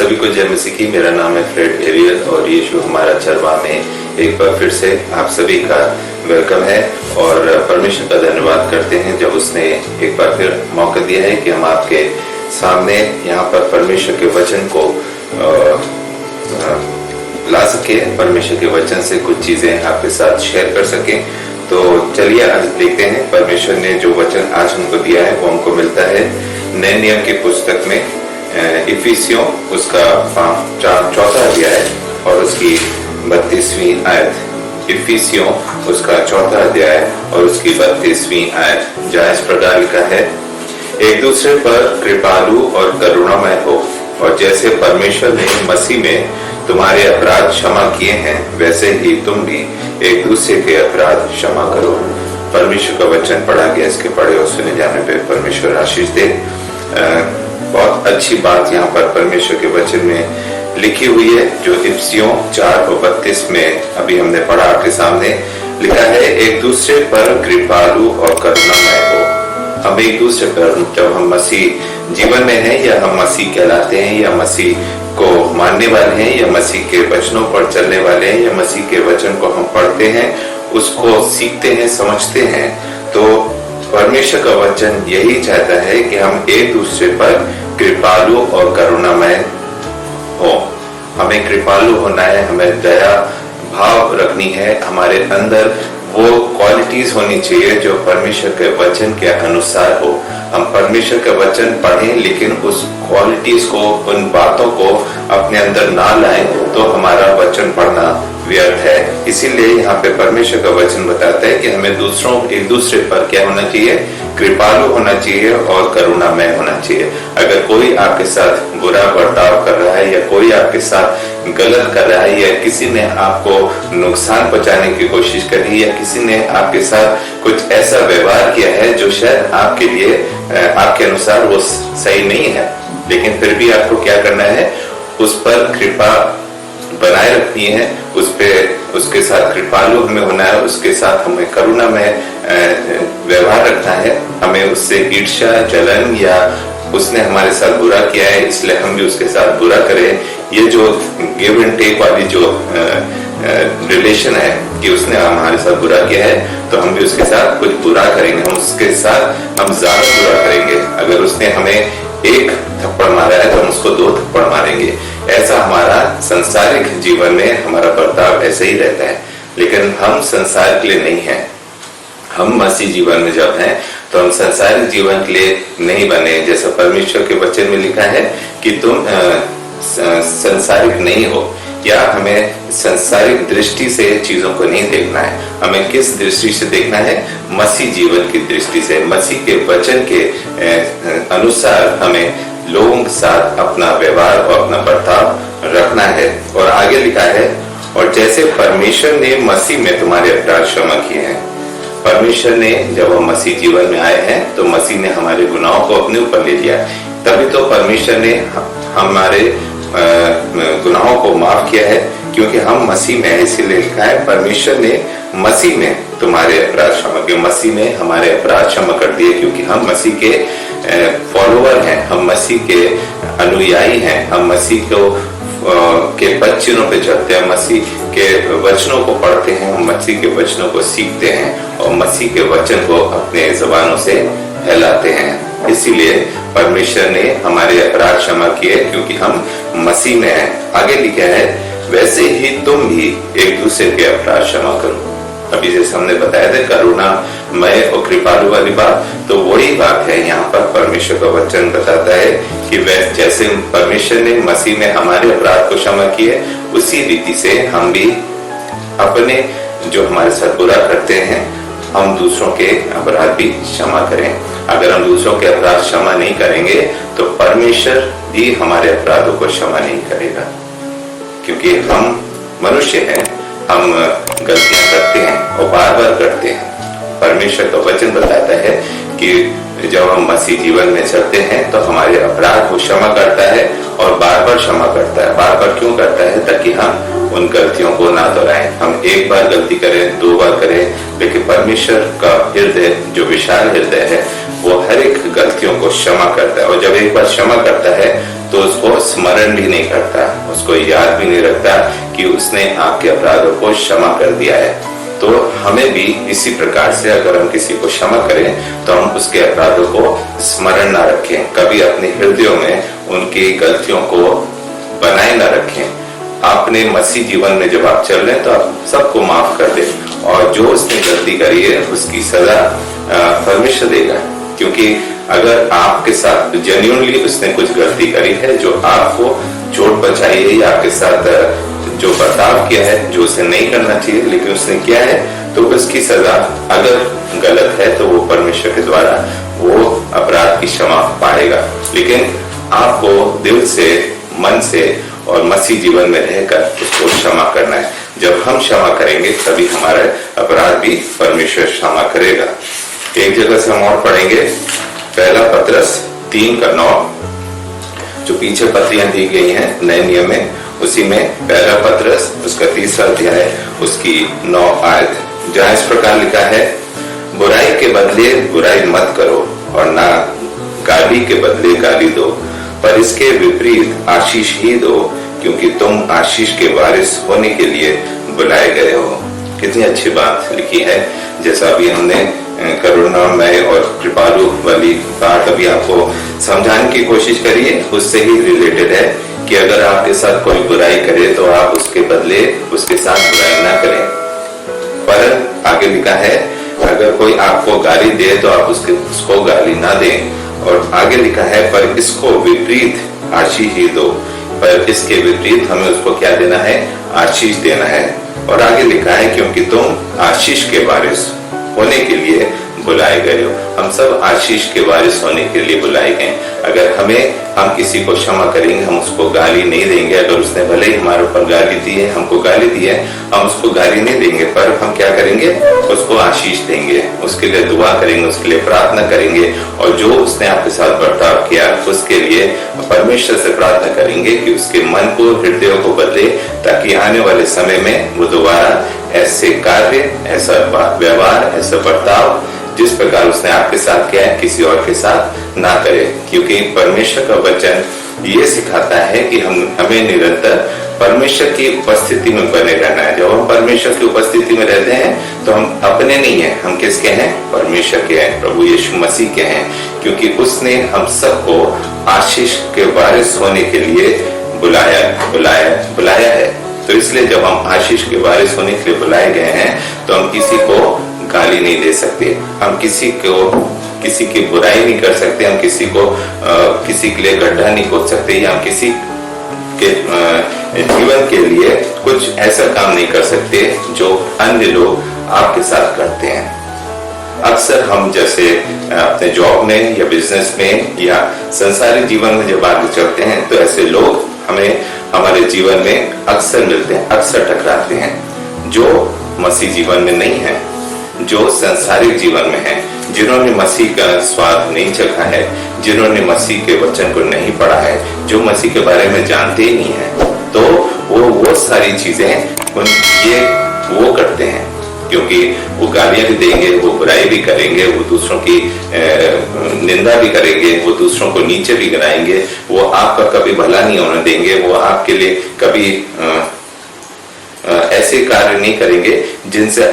सभी को जय मसीह की। मेरा नाम है फ्रेड एरियल और ये शो हमारा चरवा में एक बार फिर से आप सभी का वेलकम है और परमेश्वर का धन्यवाद करते हैं जब उसने एक बार फिर मौका दिया है कि हम आपके सामने यहाँ पर परमेश्वर के वचन को ला सके, परमेश्वर के वचन से कुछ चीजें आपके साथ शेयर कर सकें। तो चलिए आज देखते हैं परमेश्वर ने जो वचन आज हमको दिया है वो हमको मिलता है नए नियम की पुस्तक में इफिसियों उसका 4 अध्याय और उसकी 32वीं आयत। इफिसियों उसका 4 अध्याय और उसकी 32वीं आयत, जहाँ इस प्रकार लिखा है, एक दूसरे पर कृपालु और करुणामय हो, और जैसे परमेश्वर ने मसीह में तुम्हारे अपराध क्षमा किए हैं वैसे ही तुम भी एक दूसरे के अपराध क्षमा करो। परमेश्वर का वचन पढ़ा गया, इसके पढ़े और सुने जाने पे परमेश्वर आशीष दे। बहुत अच्छी बात यहाँ पर परमेश्वर के वचन में लिखी हुई है जो इफिसियों 4:32 में अभी हमने पढ़ा आपके सामने। लिखा है, एक दूसरे पर कृपालु और करुणामय हो। हम एक दूसरे पर, जब हम मसीह जीवन में हैं या हम मसीह कहलाते हैं या मसीह को मानने वाले हैं या मसीह के वचनों पर चलने वाले हैं या मसीह के वचन को हम पढ़ते हैं, उसको सीखते हैं, समझते हैं, तो परमेश्वर का वचन यही चाहता है कि हम एक दूसरे पर कृपालु और करुणामय हो। हमें कृपालु होना है, हमें दया भाव रखनी है, हमारे अंदर वो क्वालिटीज होनी चाहिए जो परमेश्वर के वचन के अनुसार हो। हम परमेश्वर का वचन पढ़ें लेकिन उस क्वालिटीज को, उन बातों को अपने अंदर ना लाएं तो हमारा वचन पढ़ना व्यर्थ है। इसीलिए यहाँ पे परमेश्वर का वचन बताता है कि हमें एक दूसरे पर क्या होना चाहिए, कृपालु होना चाहिए और करुणामय होना चाहिए। अगर कोई आपके साथ बुरा बर्ताव कर रहा है या कोई आपके साथ गलत कर रहा है या किसी ने आपको नुकसान पहुंचाने की कोशिश करी या किसी ने आपके साथ कुछ ऐसा व्यवहार किया है जो शायद आपके लिए, आपके अनुसार वो सही नहीं है, लेकिन फिर भी आपको क्या करना है, उस पर कृपा बनाए रखनी है, उस पे उसके साथ कृपालु हमें होना है, उसके साथ हमें करुणा में व्यवहार रखना है। हमें उससे ईर्ष्या, जलन या उसने हमारे साथ बुरा किया है इसलिए हम भी उसके साथ बुरा करें, ये जो गिव एंड टेक वाली जो रिलेशन है कि उसने हमारे साथ बुरा किया है तो हम भी उसके साथ कुछ बुरा करेंगे, हम उसके साथ हम ज्यादा बुरा करेंगे। अगर उसने हमें 1 थप्पड़ मारा है तो हम उसको 2 थप्पड़ मारेंगे। ऐसा हमारा संसारिक जीवन में हमारा बर्ताव ऐसे ही रहता है, लेकिन हम संसार के लिए नहीं हैं। हम मसीह जीवन में जब हैं तो हम संसारिक जीवन के लिए नहीं बने। जैसा परमेश्वर के वचन में लिखा है कि तुम संसारिक नहीं हो, या हमें संसारिक दृष्टि से चीजों को नहीं देखना है। हमें किस दृष्टि से देखना है, मसीह जीवन की दृष्टि से, मसीह के वचन के अनुसार हमें लोगों के साथ अपना व्यवहार और अपना बर्ताव रखना है। और आगे लिखा है, और जैसे परमेश्वर ने मसीह में तुम्हारे अपराध क्षमा किए हैं। परमेश्वर ने, जब हम मसीह जीवन में आए हैं तो मसीह ने हमारे गुनाहों को अपने ऊपर ले लिया, तभी तो परमेश्वर ने हमारे गुनाहों को माफ किया है, क्योंकि हम मसीह में, इसीलिए लिखा है परमेश्वर ने मसीह में तुम्हारे अपराध क्षमा किए। मसीह ने हमारे अपराध क्षमा कर दिए क्योंकि हम मसीह के फॉलोअर हैं, हम मसीह के अनुयायी हैं, हम मसीह को के वचनों पे चलते हैं, मसीह के वचनों को पढ़ते हैं, हम मसीह के वचनों को सीखते हैं और मसीह के वचन को अपने जबानों से फैलाते हैं। इसीलिए परमेश्वर ने हमारे अपराध क्षमा किए क्योंकि हम मसीह में हैं। आगे लिखा है, वैसे ही तुम भी एक दूसरे के अपराध क्षमा करो। अभी जैसे हमने बताया था करुणामय और कृपालु वाली बात, तो वही बात है यहाँ पर परमेश्वर का वचन बताता है कि जैसे परमेश्वर ने मसीह में हमारे अपराध को क्षमा किए, उसी रीति से हम भी अपने जो हमारे साथ बुरा करते हैं हम दूसरों के अपराध भी क्षमा करें। अगर हम दूसरों के अपराध क्षमा नहीं करेंगे तो परमेश्वर भी हमारे अपराधों को क्षमा नहीं करेगा, क्योंकि हम मनुष्य हैं, हम गलतियां करते हैं और बार बार करते हैं। परमेश्वर का वचन बताता है कि जब हम मसीह जीवन में चलते हैं तो हमारे अपराध को क्षमा करता है और बार बार क्षमा करता है। बार बार क्यों करता है? ताकि हम उन गलतियों को ना दोहराएं। हम एक बार गलती करें, 2 बार करें, लेकिन परमेश्वर का हृदय जो विशाल हृदय है वो हर एक गलतियों को क्षमा करता है। और जब एक बार क्षमा करता है तो उसको स्मरण भी नहीं करता, उसको याद भी नहीं रखता कि उसने आपके अपराधों को क्षमा कर दिया है। तो हमें भी इसी प्रकार से अगर हम किसी को क्षमा करें तो हम उसके अपराधों को स्मरण ना रखें, कभी अपने हृदयों में उनकी गलतियों को बनाए ना रखें। आपने मसीह जीवन में जब आप चल रहे हैं तो आप सबको माफ कर दें, और जो उसने गलती करी है उसकी सजा परमेश्वर देगा। क्योंकि अगर आपके साथ जेन्युइनली उसने कुछ गलती करी है जो आपको चोट पहुंचाई है या आपके साथ जो बर्ताव किया है जो उसे नहीं करना चाहिए लेकिन उसने किया है, तो उसकी सजा अगर गलत है तो वो परमेश्वर के द्वारा वो अपराध की क्षमा पाएगा। लेकिन आपको दिल से, मन से और मसीह जीवन में रहकर उसको क्षमा करना है। जब हम क्षमा करेंगे तभी हमारा अपराध भी परमेश्वर क्षमा करेगा। एक जगह से हम और पढ़ेंगे, पहला पतरस 3:9, जो पीछे पत्रियां दी गई हैं नए नियम में, उसी में पहला पतरस उसका 3रा अध्याय उसकी 9 आयत, जहाँ इस प्रकार लिखा है, बुराई के बदले बुराई मत करो और ना गाली के बदले गाली दो, पर इसके विपरीत आशीष ही दो, क्योंकि तुम आशीष के वारिस होने के लिए बुलाए गए हो। कितनी अच्छी बात लिखी है। जैसा अभी हमने करुणामय और कृपालु वाली बात अभी आपको समझाने की कोशिश करी है, उससे ही रिलेटेड है कि अगर आपके साथ कोई बुराई करे तो आप उसके बदले उसके साथ बुराई ना करें। पर आगे लिखा है, अगर कोई आपको गाली दे तो आप उसको गाली ना दें, और आगे लिखा है, पर इसको विपरीत आशीष ही दो, पर इसके विपरीत हमें उसको क्या देना है? आशीष देना है। और आगे लिखा है, क्योंकि तुम आशीष के वारिस होने के लिए बुलाए गए हो। हम सब आशीष के वारिस होने के लिए बुलाए गए। अगर हम किसी को क्षमा करेंगे, हम उसको गाली नहीं देंगे। अगर उसने भले ही हमारे ऊपर गाली दी है, हमको गाली दी है, हम उसको गाली नहीं देंगे, पर हम क्या करेंगे? उसको आशीष देंगे, उसके लिए दुआ करेंगे, उसके लिए प्रार्थना करेंगे, और जो उसने आपके साथ बर्ताव किया उसके लिए परमेश्वर से प्रार्थना करेंगे कि उसके मन को, हृदय को बदले, ताकि आने वाले समय में वो दोबारा ऐसे कार्य, ऐसा व्यवहार, ऐसा बर्ताव जिस प्रकार उसने आपके साथ किया है किसी और के साथ ना करे। क्योंकि परमेश्वर का वचन ये सिखाता है कि हमें निरंतर परमेश्वर की उपस्थिति में बने रहना है। जब हम परमेश्वर की उपस्थिति में रहते हैं तो हम अपने नहीं है, हम किसके हैं? परमेश्वर के हैं, प्रभु यीशु मसीह के हैं। क्योंकि उसने हम सबको आशीष के वारिस होने के लिए बुलाया है। तो इसलिए जब हम आशीष के वारिस होने के लिए बुलाए गए हैं तो हम किसी को गाली नहीं दे सकते, हम किसी की बुराई नहीं कर सकते, हम किसी के लिए गड्ढा नहीं खोद सकते, या हम किसी के जीवन के लिए कुछ ऐसा काम नहीं कर सकते जो अन्य लोग आपके साथ करते हैं। अक्सर हम जैसे अपने जॉब में या बिजनेस में या संसारिक जीवन में जब आगे चलते हैं तो ऐसे लोग हमें हमारे जीवन में अक्सर मिलते हैं, अक्सर टकराते हैं, जो मसीह जीवन में नहीं है, जो संसारिक जीवन में है, जिन्होंने मसीह का स्वाद नहीं चखा है, जिन्होंने मसीह के वचन को नहीं पढ़ा है, जो मसीह के बारे में जानते ही नहीं है, तो वो सारी चीजें ये वो करते हैं। क्योंकि वो गालियां भी देंगे, वो बुराई भी करेंगे, वो दूसरों की निंदा भी करेंगे, वो दूसरों को नीचे भी गिराएंगे, वो आपका कभी भला नहीं होने देंगे, वो आपके लिए कभी ऐसे कार्य नहीं करेंगे जिससे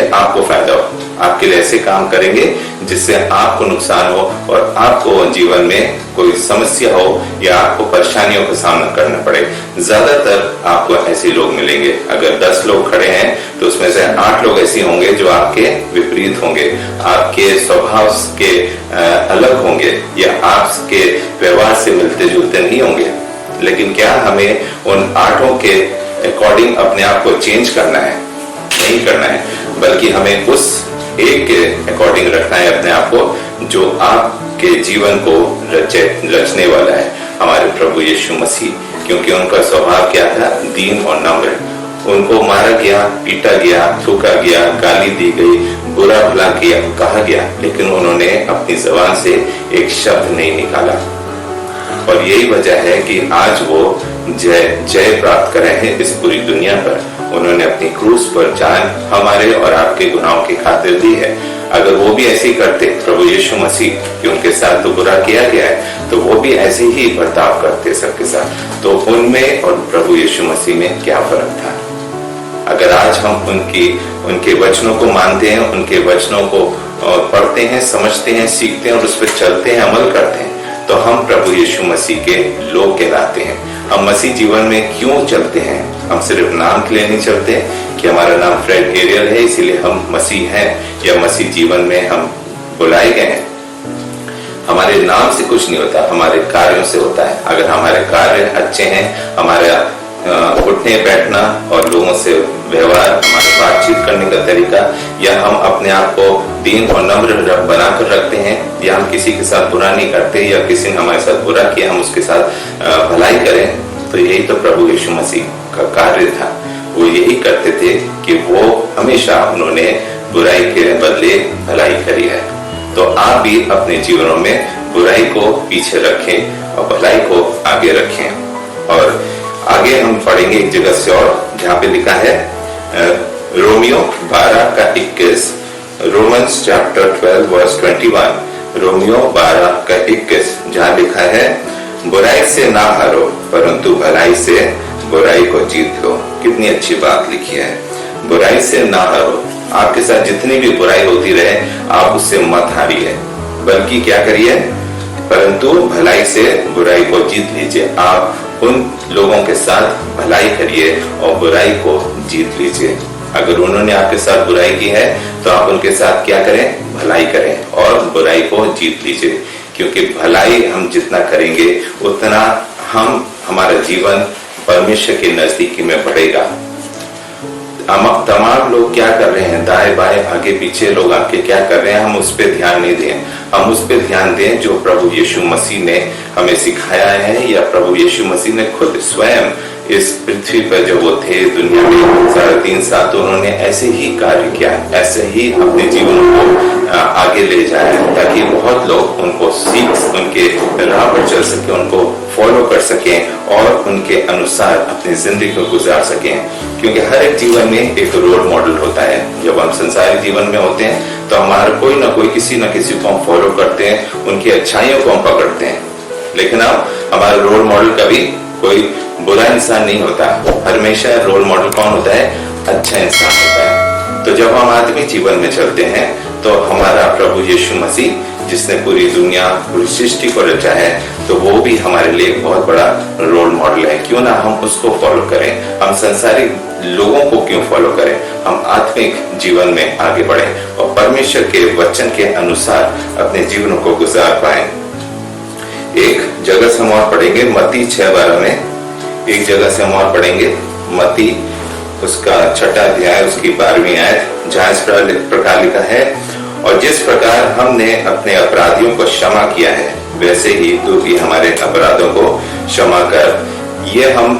आपको फायदा हो। आपके लिए ऐसे काम करेंगे जिससे आपको नुकसान हो और आपको जीवन में कोई समस्या हो या आपको परेशानियों का सामना करना पड़े। ज्यादातर आपको ऐसे लोग मिलेंगे। अगर 10 लोग खड़े हैं तो उसमें से 8 लोग ऐसे होंगे जो आपके विपरीत होंगे, आपके स्वभाव के अलग होंगे या आपके व्यवहार से मिलते जुलते नहीं होंगे। लेकिन क्या हमें उन 8 के अकॉर्डिंग अपने आप को चेंज करना है? नहीं करना है, बल्कि हमें उस एक के अकॉर्डिंग रखना है अपने आप को जो आपके जीवन को रचने वाला है, हमारे प्रभु यीशु मसीह। क्योंकि उनका स्वभाव क्या था? दीन और नम्र। उनको मारा गया, पीटा गया, थूका गया, गाली दी गई, बुरा भला किया, कहा गया, लेकिन उन्होंने अपनी जुबान से एक शब्द नहीं निकाला। और यही वजह है कि आज वो जय प्राप्त कर रहे हैं इस पूरी दुनिया पर। उन्होंने अपनी क्रूस पर जान हमारे और आपके गुनाहों की खातिर दी है। अगर वो भी ऐसे ही करते, प्रभु यीशु मसीह, कि उनके साथ तो बुरा किया गया है, तो वो भी ऐसे ही बर्ताव करते सबके साथ, तो उनमें और प्रभु यीशु मसीह में क्या फर्क था? अगर आज हम उनके वचनों को मानते हैं, उनके वचनों को पढ़ते हैं, समझते हैं, सीखते हैं और उस पर चलते हैं, अमल करते हैं, तो हम प्रभु यीशु मसीह के लोग कहलाते हैं। हम मसीह जीवन में क्यों चलते हैं? हम सिर्फ नाम के लिए नहीं चलते कि हमारा नाम फ्रेड एरियल है इसीलिए हम मसीह हैं, या मसीह जीवन में हम बुलाए गए हैं। हमारे नाम से कुछ नहीं होता, हमारे कार्यों से होता है। अगर हमारे कार्य अच्छे हैं, हमारा उठने बैठना और लोगों से व्यवहार, हमारे बातचीत करने का तरीका, या हम अपने आप को दीन और नम्र बनाकर रखते हैं, या हम किसी के साथ बुरा नहीं करते, या किसी ने हमारे साथ बुरा किया हम उसके साथ भलाई करें, तो यही तो प्रभु यीशु मसीह का कार्य था। वो यही करते थे कि वो हमेशा उन्होंने बुराई के बदले भलाई करी है। तो आप भी अपने जीवनों में बुराई को पीछे रखें और भलाई को आगे रखें। और आगे हम पढ़ेंगे एक जगह से और, जहाँ पे लिखा है रोमियो 12 का 21, रोमन्स चैप्टर 12 वर्स 21, रोमियो 12 का 21, जहाँ लिखा है बुराई से ना हारो परंतु भलाई से बुराई को जीत लो। कितनी अच्छी बात लिखी है, बुराई से ना हारो। आपके साथ जितनी भी बुराई होती रहे, आप उससे मत हारिए, बल्कि क्या करिए, परंतु भलाई से बुराई को जीत लीजिए। आप उन लोगों के साथ भलाई करिए और बुराई को जीत लीजिए। अगर उन्होंने आपके साथ बुराई की है तो आप उनके साथ क्या करें, भलाई करें और बुराई को जीत लीजिए। क्योंकि भलाई हम जितना करेंगे उतना हमारा जीवन परमेश्वर के नजदीकी में बढ़ेगा। तमाम लोग क्या कर रहे हैं, दाएं बाएं आगे पीछे लोग आपके क्या कर रहे हैं, हम उस पर ध्यान नहीं दें। हम उस पर ध्यान दें जो प्रभु यीशु मसीह ने हमें सिखाया है, या प्रभु यीशु मसीह ने खुद स्वयं इस पृथ्वी पर जो वो थे दुनिया में 3.5 साल, तो उन्होंने ऐसे ही कार्य किया, ऐसे ही अपने जीवन को आगे ले जाया, ताकि बहुत लोग उनको सीख, उनके राह पर चल सके, उनको फॉलो कर सकें और उनके अनुसार अपनी जिंदगी को गुजार सकें। क्योंकि हर एक जीवन में एक रोल मॉडल होता है। जब हम संसारी जीवन में होते हैं तो हमारा कोई ना कोई किसी न किसी को हम फॉलो करते हैं, उनकी अच्छाइयों को हम पकड़ते हैं। लेकिन अब हमारा रोल मॉडल कभी कोई बुरा इंसान नहीं होता, हमेशा रोल मॉडल कौन होता है, अच्छा इंसान होता है। तो जब हम आदमी जीवन में चलते हैं तो हमारा प्रभु यीशु मसीह, जिसने पूरी दुनिया, पूरी सृष्टि को रचा है, तो वो भी हमारे लिए बहुत बड़ा रोल मॉडल है। क्यों ना हम उसको फॉलो करें, हम संसारिक लोगों को क्यों फॉलो करें, हम आत्मिक जीवन में आगे बढ़ें और परमेश्वर के वचन के अनुसार अपने जीवन को गुजार पाएं। एक जगह से हम और पढ़ेंगे मत्ती 6:12 में, एक जगह से हम और पढ़ेंगे मत्ती उसका 6वां अध्याय उसकी 12वीं आयत, जहाँ इस प्रकार लिखा है, और जिस प्रकार हमने अपने अपराधियों को क्षमा किया है वैसे ही तू भी हमारे अपराधों को क्षमा कर। ये हम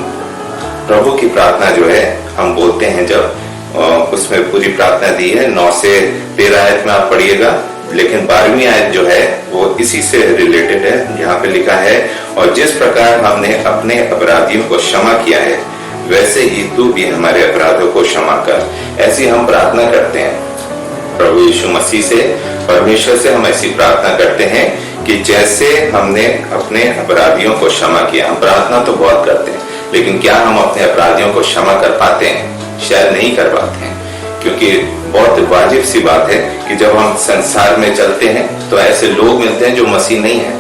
प्रभु की प्रार्थना जो है हम बोलते हैं, जब उसमें पूरी प्रार्थना दी है 9 से 13 आयत में आप पढ़िएगा, लेकिन 12वीं आयत जो है वो इसी से रिलेटेड है, जहाँ पे लिखा है, और जिस प्रकार हमने अपने अपराधियों को क्षमा किया है वैसे ही तू भी हमारे अपराधों को क्षमा कर। ऐसी हम प्रार्थना करते हैं प्रभु यीशु मसीह से, परमेश्वर से हम ऐसी प्रार्थना करते हैं कि जैसे हमने अपने अपराधियों को क्षमा किया। हम प्रार्थना तो बहुत करते हैं, लेकिन क्या हम अपने अपराधियों को क्षमा कर पाते हैं? शायद नहीं कर पाते हैं, क्योंकि बहुत वाजिब सी बात है कि जब हम संसार में चलते हैं तो ऐसे लोग मिलते हैं जो मसीह नहीं है,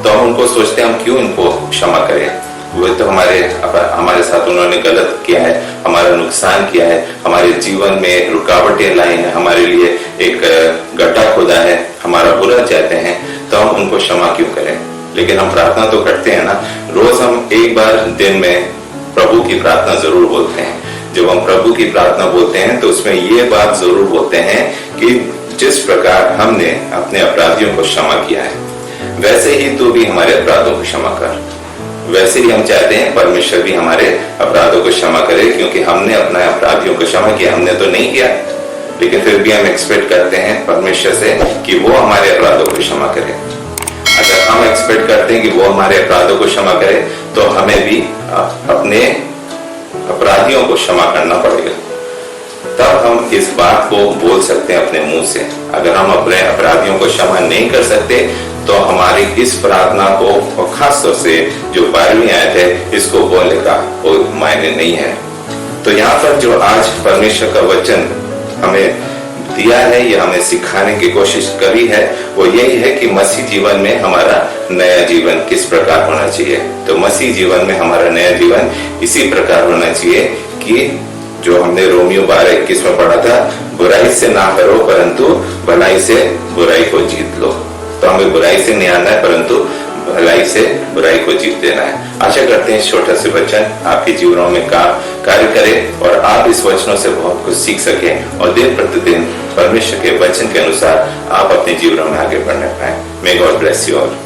तो हम उनको सोचते हैं हम क्यों इनको क्षमा करें, वो तो हमारे साथ उन्होंने गलत किया है, हमारा नुकसान किया है, हमारे जीवन में रुकावटें लाई हैं, हमारे लिए एक गड्ढा खोदा है, हमारा बुरा चाहते हैं, तो हम उनको क्षमा क्यों करें? लेकिन हम प्रार्थना तो करते हैं ना, रोज हम एक बार दिन में प्रभु की प्रार्थना जरूर बोलते हैं। जब हम प्रभु की प्रार्थना बोलते हैं तो उसमें ये बात जरूर बोलते हैं कि जिस प्रकार हमने अपने अपराधियों को क्षमा किया है वैसे ही तू भी हमारे अपराधों को क्षमा कर। वैसे ही हम चाहते हैं परमेश्वर भी हमारे अपराधों को क्षमा करे, क्योंकि हमने अपने अपराधियों को क्षमा किया, हमने तो नहीं किया, लेकिन फिर भी हम एक्सपेक्ट करते हैं परमेश्वर से कि वो हमारे अपराधों को क्षमा करे। अगर हम एक्सपेक्ट करते हैं कि वो हमारे अपराधों को क्षमा करे, तो हमें भी अपने अपराधियों को क्षमा करना पड़ेगा, तब हम इस बात को बोल सकते हैं अपने मुंह से। अगर हम अपने अपराधियों को क्षमा नहीं कर सकते तो हमारी इस प्रार्थना को, और खास तौर से जो 12वीं आयत है, इसको बोलने का कोई मायने नहीं है। तो यहाँ पर जो आज परमेश्वर का वचन हमें दिया है, यह हमें सिखाने की कोशिश करी है, वो यही है कि मसीह जीवन में हमारा नया जीवन किस प्रकार होना चाहिए। तो मसीह जीवन में हमारा नया जीवन इसी प्रकार होना चाहिए कि जो हमने रोमियो 12:21 में पढ़ा था, बुराई से ना करो परंतु भलाई से बुराई को जीत लो। तो हमें बुराई से नहीं आना है, परंतु भलाई से बुराई को जीत देना है। आशा करते हैं इस छोटा से वचन आपके जीवनों में कार्य करे और आप इस वचनों से बहुत कुछ सीख सकें और दिन प्रतिदिन परमेश्वर के वचन के अनुसार आप अपने जीवनों में आगे बढ़ने पाए। May God bless you all.